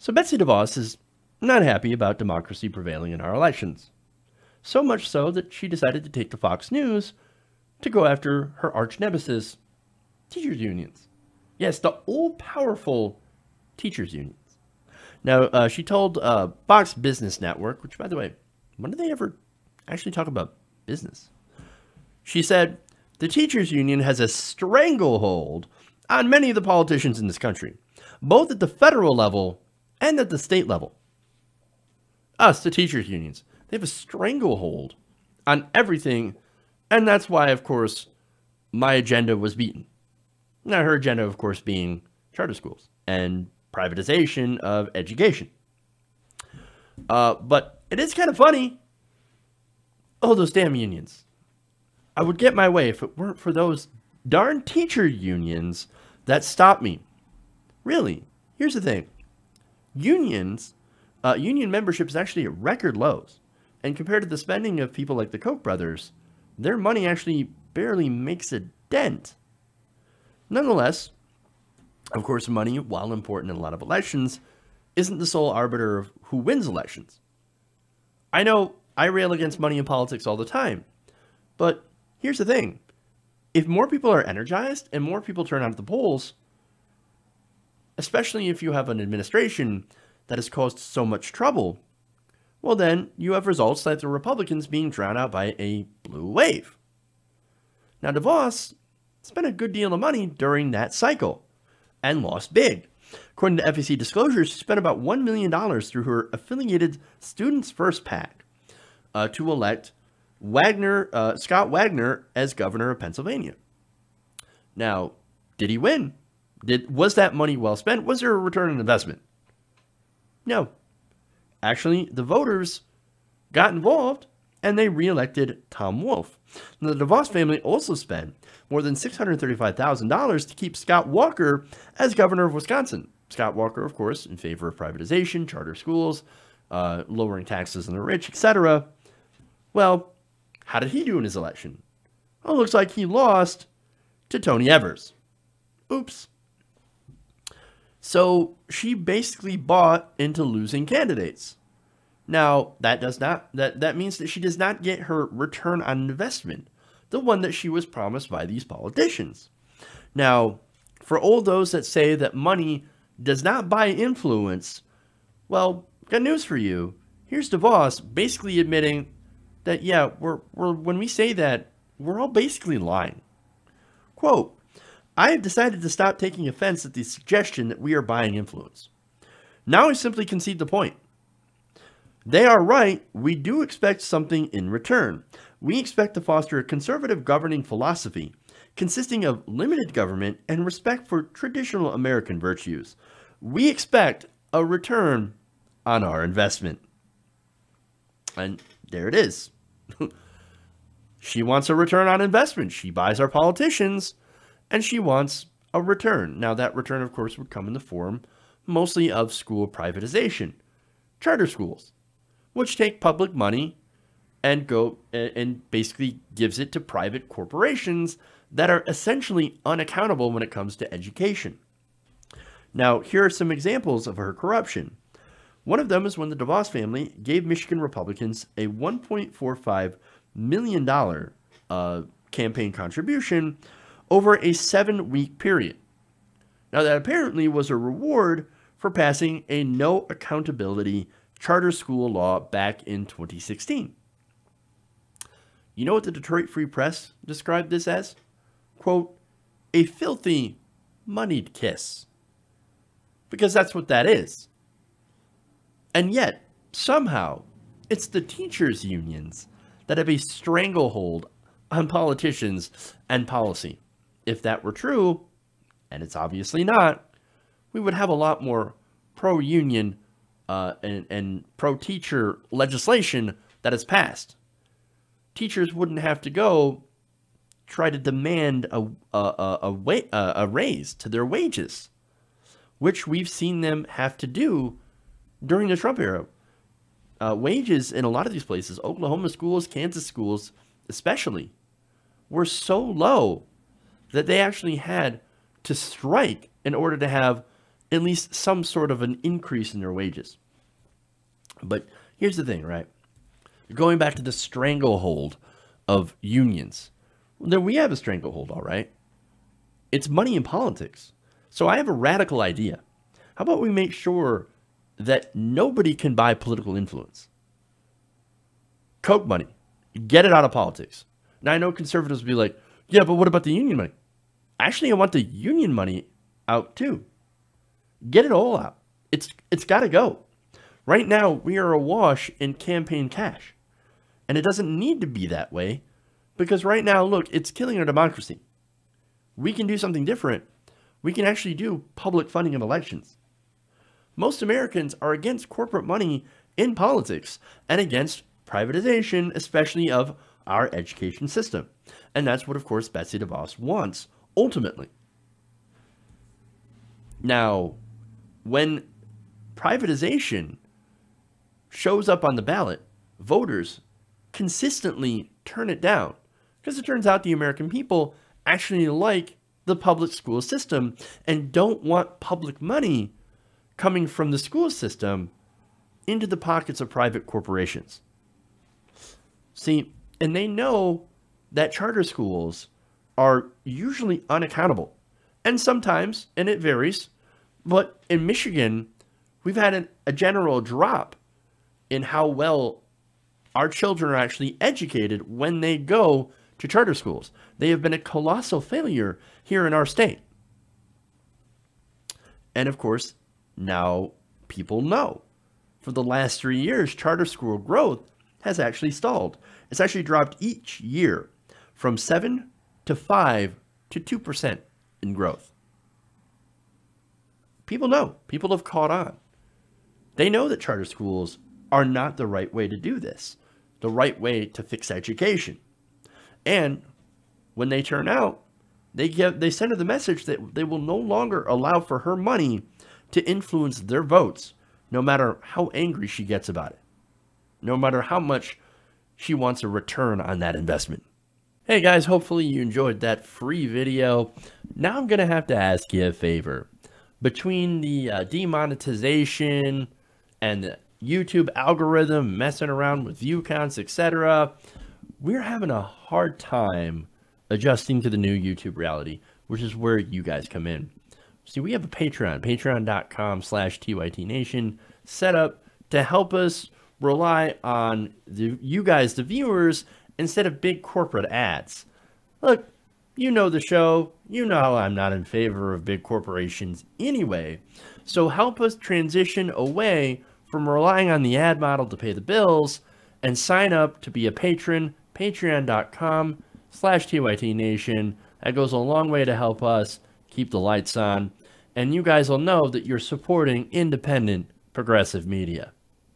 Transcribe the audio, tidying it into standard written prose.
So Betsy DeVos is not happy about democracy prevailing in our elections. So much so that she decided to take to Fox News to go after her arch nemesis, teachers' unions. Yes, the all-powerful teachers' unions. Now, she told Fox Business Network, which, by the way, when did they ever actually talk about business? She said, the teachers' union has a stranglehold on many of the politicians in this country, both at the federal level and at the state level. Us, the teachers' unions, they have a stranglehold on everything, and that's why, of course, my agenda was beaten. Now, her agenda, of course, being charter schools and privatization of education. But it is kind of funny. Oh, those damn unions. I would get my way if it weren't for those darn teacher unions that stopped me. Really, here's the thing. Union membership is actually at record lows. And compared to the spending of people like the Koch brothers, their money actually barely makes a dent. Nonetheless, of course, money, while important in a lot of elections, isn't the sole arbiter of who wins elections. I know I rail against money in politics all the time, but here's the thing. If more people are energized and more people turn out at the polls, especially if you have an administration that has caused so much trouble, well then you have results like the Republicans being drowned out by a blue wave. Now DeVos spent a good deal of money during that cycle and lost big. According to FEC disclosures, she spent about $1 million through her affiliated Students First PAC to elect Scott Wagner as governor of Pennsylvania. Now, did he win? Was that money well spent? Was there a return on investment? No. Actually, the voters got involved and they reelected Tom Wolf. Now, the DeVos family also spent more than $635,000 to keep Scott Walker as governor of Wisconsin. Scott Walker, of course, in favor of privatization, charter schools, lowering taxes on the rich, etc. Well, how did he do in his election? Well, it looks like he lost to Tony Evers. Oops. So she basically bought into losing candidates. Now, that means that she does not get her return on investment, the one that she was promised by these politicians. Now, for all those that say that money does not buy influence, well, got news for you. Here's DeVos basically admitting that, yeah, when we say that, we're all basically lying. Quote, I have decided to stop taking offense at the suggestion that we are buying influence. Now I simply concede the point. They are right. We do expect something in return. We expect to foster a conservative governing philosophy consisting of limited government and respect for traditional American virtues. We expect a return on our investment. And there it is. She wants a return on investment. She buys our politicians, and she wants a return. Now, that return, of course, would come in the form mostly of school privatization, charter schools, which take public money and go and basically gives it to private corporations that are essentially unaccountable when it comes to education. Now, here are some examples of her corruption. One of them is when the DeVos family gave Michigan Republicans a $1.45 million campaign contribution over a 7-week period. Now, that apparently was a reward for passing a no accountability charter school law back in 2016. You know what the Detroit Free Press described this as? Quote, a filthy, moneyed kiss. Because that's what that is. And yet, somehow, it's the teachers' unions that have a stranglehold on politicians and policy. If that were true, and it's obviously not, we would have a lot more pro-union and pro-teacher legislation that is passed. Teachers wouldn't have to go try to demand a raise to their wages, which we've seen them have to do during the Trump era. Wages in a lot of these places, Oklahoma schools, Kansas schools especially, were so low that they actually had to strike in order to have at least some sort of an increase in their wages. But here's the thing, right? Going back to the stranglehold of unions. Well, we have a stranglehold, all right. It's money in politics. So I have a radical idea. How about we make sure that nobody can buy political influence? Coke money. Get it out of politics. Now, I know conservatives will be like, yeah, but what about the union money? Actually, I want the union money out too. Get it all out. It's got to go. Right now, we are awash in campaign cash. And it doesn't need to be that way, because right now, look, it's killing our democracy. We can do something different. We can actually do public funding of elections. Most Americans are against corporate money in politics and against privatization, especially of our education system. And that's what, of course, Betsy DeVos wants, ultimately. Now, when privatization shows up on the ballot, voters consistently turn it down, because it turns out the American people actually like the public school system and don't want public money coming from the school system into the pockets of private corporations. See, and they know that charter schools are usually unaccountable. And sometimes, and it varies, but in Michigan, we've had a general drop in how well our children are actually educated when they go to charter schools. They have been a colossal failure here in our state. And of course, now people know. For the last 3 years, charter school growth has actually stalled. It's actually dropped each year from 7 to 5 to 2% in growth. People know. People have caught on. They know that charter schools are not the right way to do this, the right way to fix education. And when they turn out, they send her the message that they will no longer allow for her money to influence their votes, no matter how angry she gets about it, no matter how much she wants a return on that investment. Hey guys, hopefully you enjoyed that free video. Now I'm going to have to ask you a favor. Between the demonetization and the YouTube algorithm messing around with view counts, etc., we're having a hard time adjusting to the new YouTube reality, which is where you guys come in. See, we have a Patreon, patreon.com/TYTNation, set up to help us rely on you guys, the viewers, instead of big corporate ads. Look, you know the show. You know how I'm not in favor of big corporations anyway. So help us transition away from relying on the ad model to pay the bills and sign up to be a patron, patreon.com/TYTNation. That goes a long way to help us keep the lights on. And you guys will know that you're supporting independent, progressive media.